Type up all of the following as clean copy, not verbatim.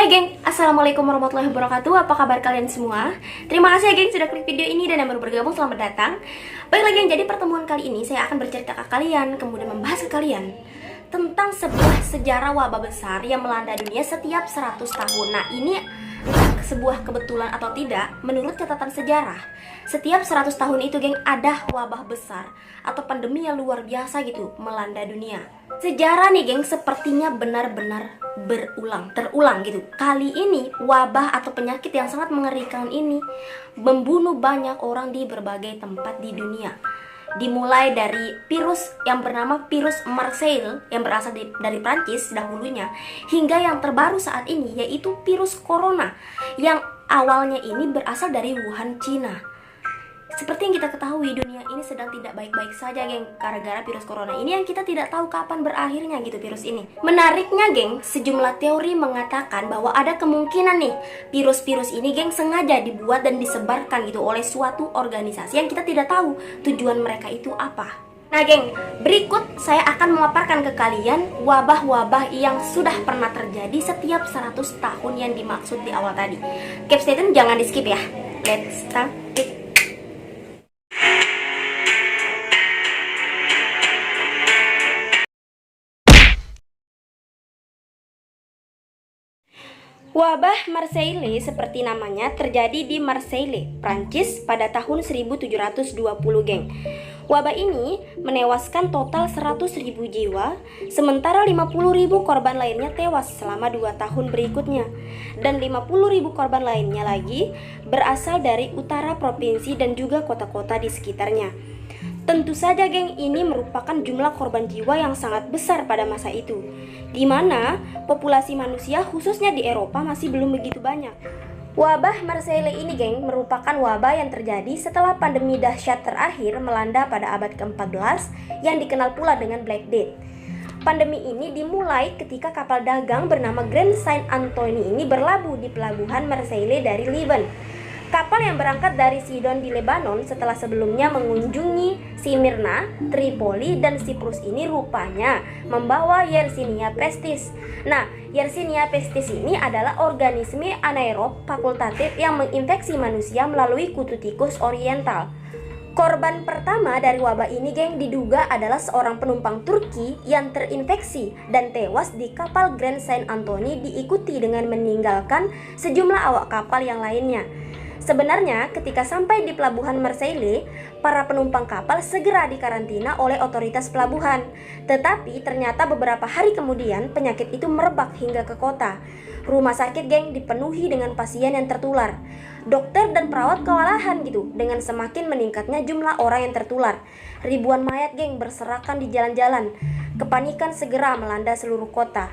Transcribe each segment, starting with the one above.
Hai geng, Assalamualaikum warahmatullahi wabarakatuh. Apa kabar kalian semua? Terima kasih ya geng sudah klik video ini, dan yang baru bergabung selamat datang. Baik lagi yang jadi pertemuan kali ini saya akan bercerita ke kalian, kemudian membahas ke kalian tentang sebuah sejarah wabah besar yang melanda dunia setiap 100 tahun. Nah ini entah sebuah kebetulan atau tidak, menurut catatan sejarah setiap 100 tahun itu geng ada wabah besar atau pandemi yang luar biasa gitu melanda dunia. Sejarah nih geng sepertinya benar-benar terulang gitu. Kali ini wabah atau penyakit yang sangat mengerikan ini membunuh banyak orang di berbagai tempat di dunia. Dimulai dari virus yang bernama virus Marseille yang berasal dari Prancis dahulunya, hingga yang terbaru saat ini yaitu virus corona yang awalnya ini berasal dari Wuhan, Cina. Seperti yang kita ketahui, dunia ini sedang tidak baik-baik saja geng, gara-gara virus corona ini yang kita tidak tahu kapan berakhirnya gitu virus ini. Menariknya geng, sejumlah teori mengatakan bahwa ada kemungkinan nih virus-virus ini geng sengaja dibuat dan disebarkan gitu oleh suatu organisasi yang kita tidak tahu tujuan mereka itu apa. Nah geng, berikut saya akan memaparkan ke kalian wabah-wabah yang sudah pernah terjadi setiap 100 tahun yang dimaksud di awal tadi. Keep stay tune, jangan di skip ya. Let's start it. Wabah Marseille seperti namanya terjadi di Marseille, Prancis pada tahun 1720 geng. Wabah ini menewaskan total 100.000 jiwa, sementara 50.000 korban lainnya tewas selama 2 tahun berikutnya. Dan 50.000 korban lainnya lagi berasal dari utara provinsi dan juga kota-kota di sekitarnya. Tentu saja geng, ini merupakan jumlah korban jiwa yang sangat besar pada masa itu, di mana populasi manusia khususnya di Eropa masih belum begitu banyak. Wabah Marseille ini geng merupakan wabah yang terjadi setelah pandemi dahsyat terakhir melanda pada abad ke-14 yang dikenal pula dengan Black Death. Pandemi ini dimulai ketika kapal dagang bernama Grand Saint Anthony ini berlabuh di pelabuhan Marseille dari Liban. Kapal yang berangkat dari Sidon di Lebanon setelah sebelumnya mengunjungi Smyrna, Tripoli, dan Siprus ini rupanya membawa Yersinia pestis. Nah, Yersinia pestis ini adalah organisme anaerob fakultatif yang menginfeksi manusia melalui kutu tikus oriental. Korban pertama dari wabah ini geng diduga adalah seorang penumpang Turki yang terinfeksi dan tewas di kapal Grand Saint Anthony, diikuti dengan meninggalkan sejumlah awak kapal yang lainnya. Sebenarnya ketika sampai di pelabuhan Marseille, para penumpang kapal segera dikarantina oleh otoritas pelabuhan. Tetapi ternyata beberapa hari kemudian penyakit itu merebak hingga ke kota. Rumah sakit geng dipenuhi dengan pasien yang tertular. Dokter dan perawat kewalahan gitu dengan semakin meningkatnya jumlah orang yang tertular. Ribuan mayat geng berserakan di jalan-jalan. Kepanikan segera melanda seluruh kota.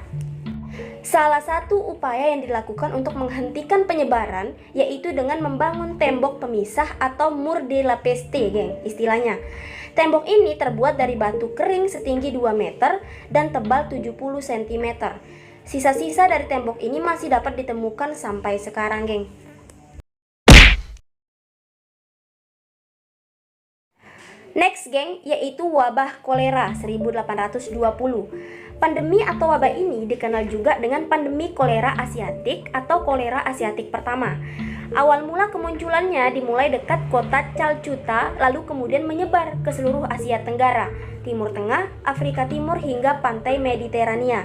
Salah satu upaya yang dilakukan untuk menghentikan penyebaran yaitu dengan membangun tembok pemisah atau mur de la peste geng istilahnya. Tembok ini terbuat dari batu kering setinggi 2 meter dan tebal 70 cm. Sisa-sisa dari tembok ini masih dapat ditemukan sampai sekarang geng. Next geng, yaitu wabah kolera 1820. Pandemi atau wabah ini dikenal juga dengan pandemi kolera asiatik atau kolera asiatik pertama. Awal mula kemunculannya dimulai dekat kota Calcuta, lalu kemudian menyebar ke seluruh Asia Tenggara, Timur Tengah, Afrika Timur hingga pantai Mediterania.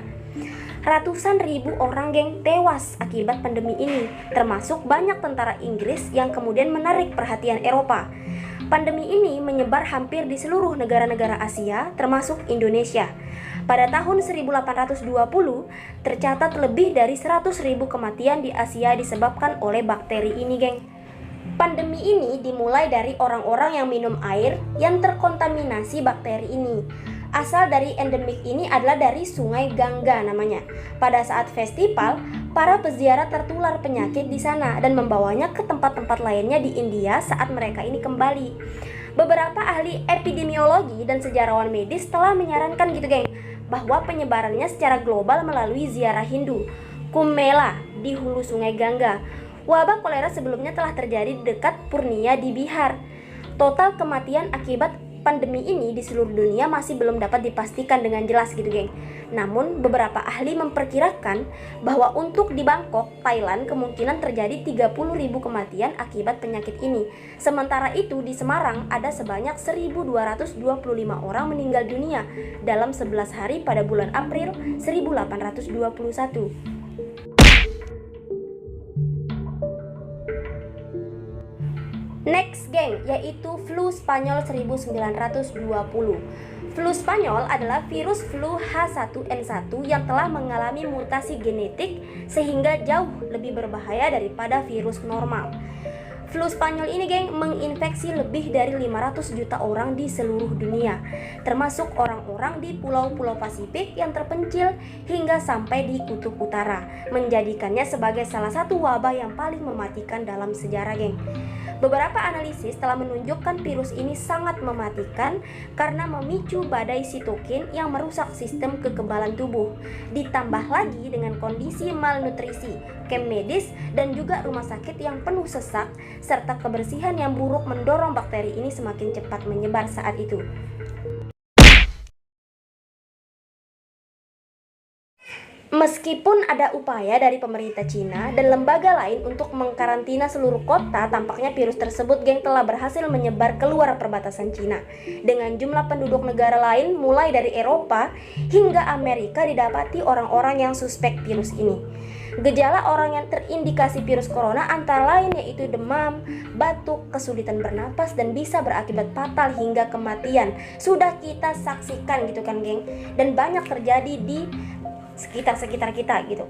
Ratusan ribu orang geng tewas akibat pandemi ini, termasuk banyak tentara Inggris yang kemudian menarik perhatian Eropa. Pandemi ini menyebar hampir di seluruh negara-negara Asia, termasuk Indonesia. Pada tahun 1820, tercatat lebih dari 100.000 kematian di Asia disebabkan oleh bakteri ini geng. Pandemi ini dimulai dari orang-orang yang minum air yang terkontaminasi bakteri ini. Asal dari endemik ini adalah dari Sungai Gangga namanya. Pada saat festival, para peziarah tertular penyakit di sana dan membawanya ke tempat-tempat lainnya di India saat mereka ini kembali. Beberapa ahli epidemiologi dan sejarawan medis telah menyarankan gitu geng, bahwa penyebarannya secara global melalui ziarah Hindu, Kumbh Mela di hulu Sungai Gangga. Wabah kolera sebelumnya telah terjadi di dekat Purnia di Bihar. Total kematian akibat pandemi ini di seluruh dunia masih belum dapat dipastikan dengan jelas gitu geng. Namun beberapa ahli memperkirakan bahwa untuk di Bangkok, Thailand kemungkinan terjadi 30.000 kematian akibat penyakit ini. Sementara itu di Semarang ada sebanyak 1.225 orang meninggal dunia dalam 11 hari pada bulan April 1821. Next geng, yaitu flu Spanyol 1920. Flu Spanyol adalah virus flu H1N1 yang telah mengalami mutasi genetik sehingga jauh lebih berbahaya daripada virus normal. Flu Spanyol ini geng menginfeksi lebih dari 500 juta orang di seluruh dunia, termasuk orang-orang di pulau-pulau Pasifik yang terpencil hingga sampai di kutub utara, menjadikannya sebagai salah satu wabah yang paling mematikan dalam sejarah geng. Beberapa analisis telah menunjukkan virus ini sangat mematikan karena memicu badai sitokin yang merusak sistem kekebalan tubuh. Ditambah lagi dengan kondisi malnutrisi, camp medis, dan juga rumah sakit yang penuh sesak, serta kebersihan yang buruk mendorong bakteri ini semakin cepat menyebar saat itu. Meskipun ada upaya dari pemerintah Cina dan lembaga lain untuk mengkarantina seluruh kota, tampaknya virus tersebut geng telah berhasil menyebar keluar perbatasan Cina. Dengan jumlah penduduk negara lain mulai dari Eropa hingga Amerika didapati orang-orang yang suspek virus ini. Gejala orang yang terindikasi virus corona antara lain yaitu demam, batuk, kesulitan bernapas, dan bisa berakibat fatal hingga kematian. Sudah kita saksikan gitu kan geng, dan banyak terjadi di sekitar kita gitu.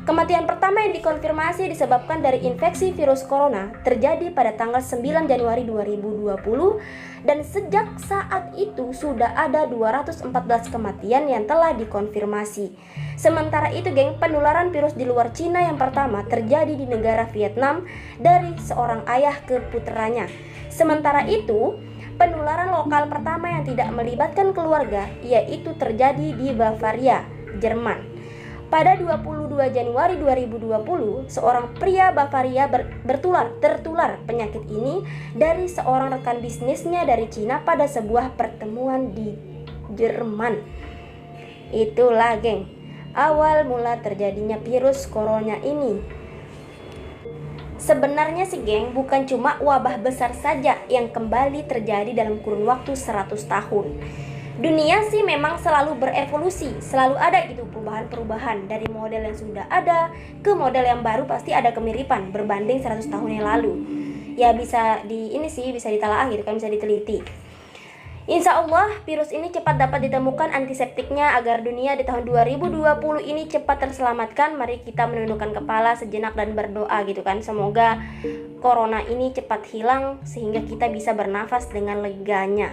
Kematian pertama yang dikonfirmasi disebabkan dari infeksi virus corona terjadi pada tanggal 9 Januari 2020 dan sejak saat itu sudah ada 214 kematian yang telah dikonfirmasi. Sementara itu geng, penularan virus di luar Cina yang pertama terjadi di negara Vietnam dari seorang ayah ke putranya. Sementara itu, penularan lokal pertama yang tidak melibatkan keluarga yaitu terjadi di Bavaria, Jerman. Pada 22 Januari 2020, seorang pria Bavaria tertular penyakit ini dari seorang rekan bisnisnya dari Cina pada sebuah pertemuan di Jerman. Itulah geng, awal mula terjadinya virus corona ini. Sebenarnya sih geng, bukan cuma wabah besar saja yang kembali terjadi dalam kurun waktu 100 tahun. Dunia sih memang selalu berevolusi, selalu ada gitu perubahan-perubahan dari model yang sudah ada ke model yang baru, pasti ada kemiripan berbanding 100 tahun yang lalu. Ya bisa bisa ditelaah gitu kan, bisa diteliti. Insya Allah virus ini cepat dapat ditemukan antiseptiknya agar dunia di tahun 2020 ini cepat terselamatkan. Mari kita menundukkan kepala sejenak dan berdoa gitu kan, semoga corona ini cepat hilang sehingga kita bisa bernafas dengan leganya.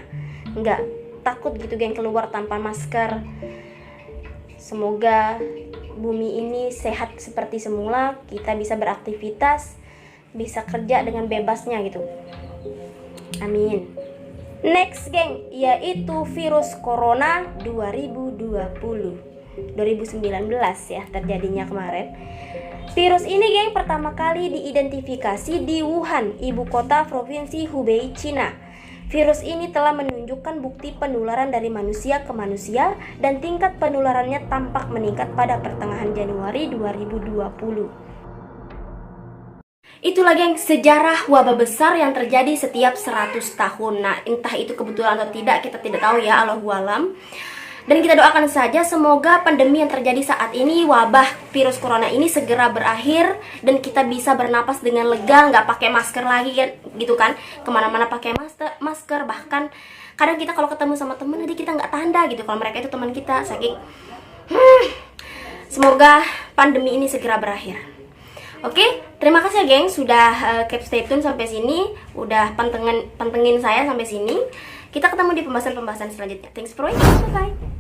Enggak takut gitu geng keluar tanpa masker. Semoga bumi ini sehat seperti semula, kita bisa beraktivitas, bisa kerja dengan bebasnya gitu. Amin. Next geng, yaitu virus corona 2019 ya terjadinya kemarin. Virus ini geng pertama kali diidentifikasi di Wuhan, ibu kota provinsi Hubei, Cina. Virus ini telah menunjukkan bukti penularan dari manusia ke manusia dan tingkat penularannya tampak meningkat pada pertengahan Januari 2020. Itulah geng, sejarah wabah besar yang terjadi setiap 100 tahun. Nah, entah itu kebetulan atau tidak, kita tidak tahu ya, Allahu alam. Dan kita doakan saja semoga pandemi yang terjadi saat ini, wabah virus corona ini segera berakhir dan kita bisa bernapas dengan lega, nggak pakai masker lagi kan, gitu kan, kemana-mana pakai masker. Bahkan kadang kita kalau ketemu sama temen aja kita nggak tanda gitu kalau mereka itu teman kita, saking semoga pandemi ini segera berakhir. Oke, terima kasih ya geng sudah keep stay tune sampai sini, udah pantengin saya sampai sini. Kita ketemu di pembahasan selanjutnya. Thanks for watching, bye bye.